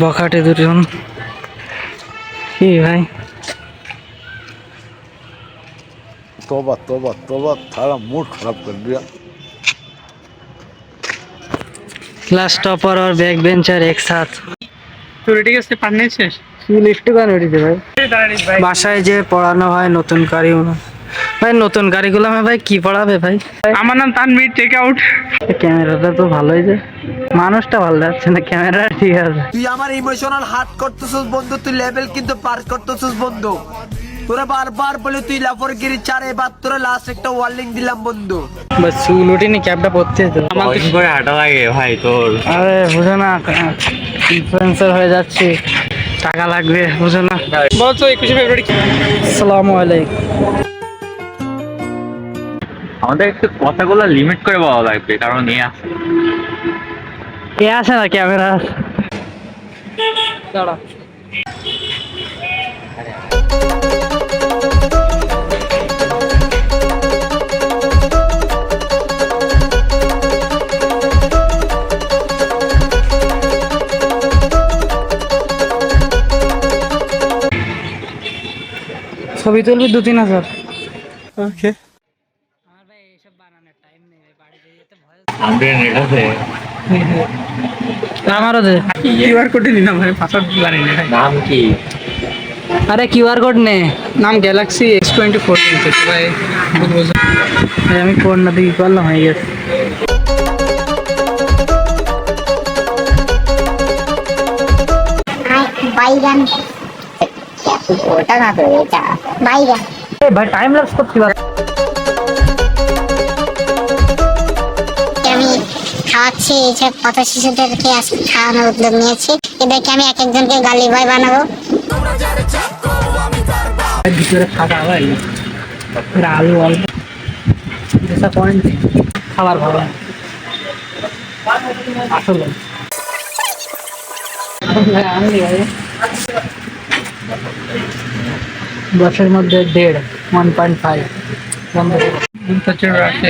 বখাটে দুজন কি ভাই तौबा तौबा तौबा थारा मूड खराब कर दिया। क्लास टॉपर और बैक बेंचर एक साथ থিওরিটিক্যাল স্টেপ পারনে শেষ চুল একটু গান উঠেছে ভাই বাসায় যে পড়ানো হয় নতুন কারিগুলো ভাই নতুন কারিগুলো ভাই কি পড়াবে ভাই আমার নাম তানভীর টেক আউট ক্যামেরাটা তো ভালোই যে মানুষটা ভালো যাচ্ছে না ক্যামেরা ঠিক আছে তুই আমার ইমোশনাল হার্ট করতেছিস বন্ধু, তুই লেভেল কিন্তু পার করতেছিস বন্ধু। তোরা বারবার বলে তুই লাফরগিরি চার, এবার তোরা লাস্ট একটা ওয়ার্নিং দিলাম বন্ধু। বাস চুল উঠিনি ক্যাপটা পরতে তো কদিন করে হাঁটা লাগে ভাই তোর। আরে বুঝো না ইনফ্লুয়েন্সার হয়ে যাচ্ছি টাকা লাগবে বুঝো না বলছো 21 ফেব্রুয়ারি আসসালামু আলাইকুম আমাদের একটু কথাগুলো লিমিট করে বলা লাগবে, কারণ এ আছে কে আছে না ক্যামেরা দাঁড়া ছবি তুলবি 2-3 হাজার ওকে আমাদের নেট আছে। আমারও দে কিউআর কোড দিন না ভাই, পাসওয়ার্ড জানি না ভাই। নাম কি? আরে কিউআর কোড নে নাম গ্যালাক্সি S24 কিনতে ভাই, বুঝছো ভাই আমি কোড না দিয়ে করলাম হয়ে গেছে বাইগান ওটা না তো এটা বাইগান ভাই টাইম ল্যাপস করতে পার আমি খাওয়াচ্ছি এইসব পথ শিশুদেরকে আজকে খাওয়ানোর উদ্যোগ নিয়েছি। এদেরকে আমি এক একজনকে গালি ভাই বানাবো। ভিতরে থাকা ভাই আলু অল্প পয়েন্ট খাবার ভালো আসলে দশের মধ্যে 1.5 বন্ধ আছে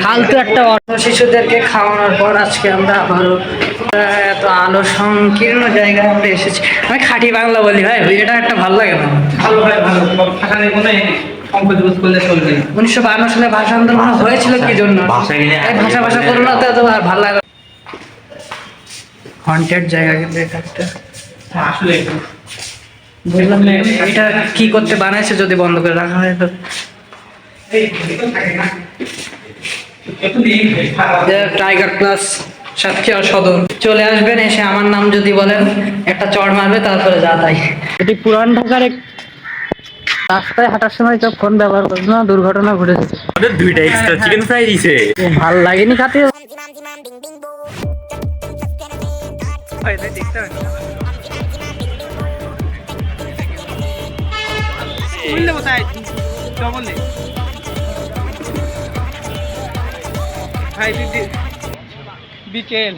ফালতু একটা অর্থ শিশুদেরকে খাওয়ানোর পর আজকে আমরা আবারও এত আলো সংকীর্ণ জায়গায় আমরা এসেছি। আমি খাঁটি বাংলা বলি ভাই, এটা একটা ভালো লাগে না। ভালো ভাই ভালো, ভাষা কোনো অঙ্ক দিবস করলে চলবে না। 1952 সালে ভাষা আন্দোলন হয়েছিল কি জন্য? ভাষা কিনে এই ভাষা করলো না তো আর ভালো লাগে। হন্টেড জায়গা কিন্তু এটা একটা আসলে বুঝলাম না এটা কি করতে বানাইছে, যদি বন্ধ করে রাখা হয় তো টাইগার প্লাস সাতক্ষীরা সদর চলে আসবেন, এসে আমার নাম যদি বলেন একটা চড় মারবে, তারপরে যা তাই। এটি পুরান ঢাকার এক রাস্তায় হাঁটার সময় তো ফোন ব্যবহার করছে না, দুর্ঘটনা ঘটেছে। আমাদের 2টা এক্সট্রা চিকেন ফ্রাই দিছে। ভাল লাগেনি খাতে। দেখতে হবে বললে কোথায় বললে ভাই বিকেল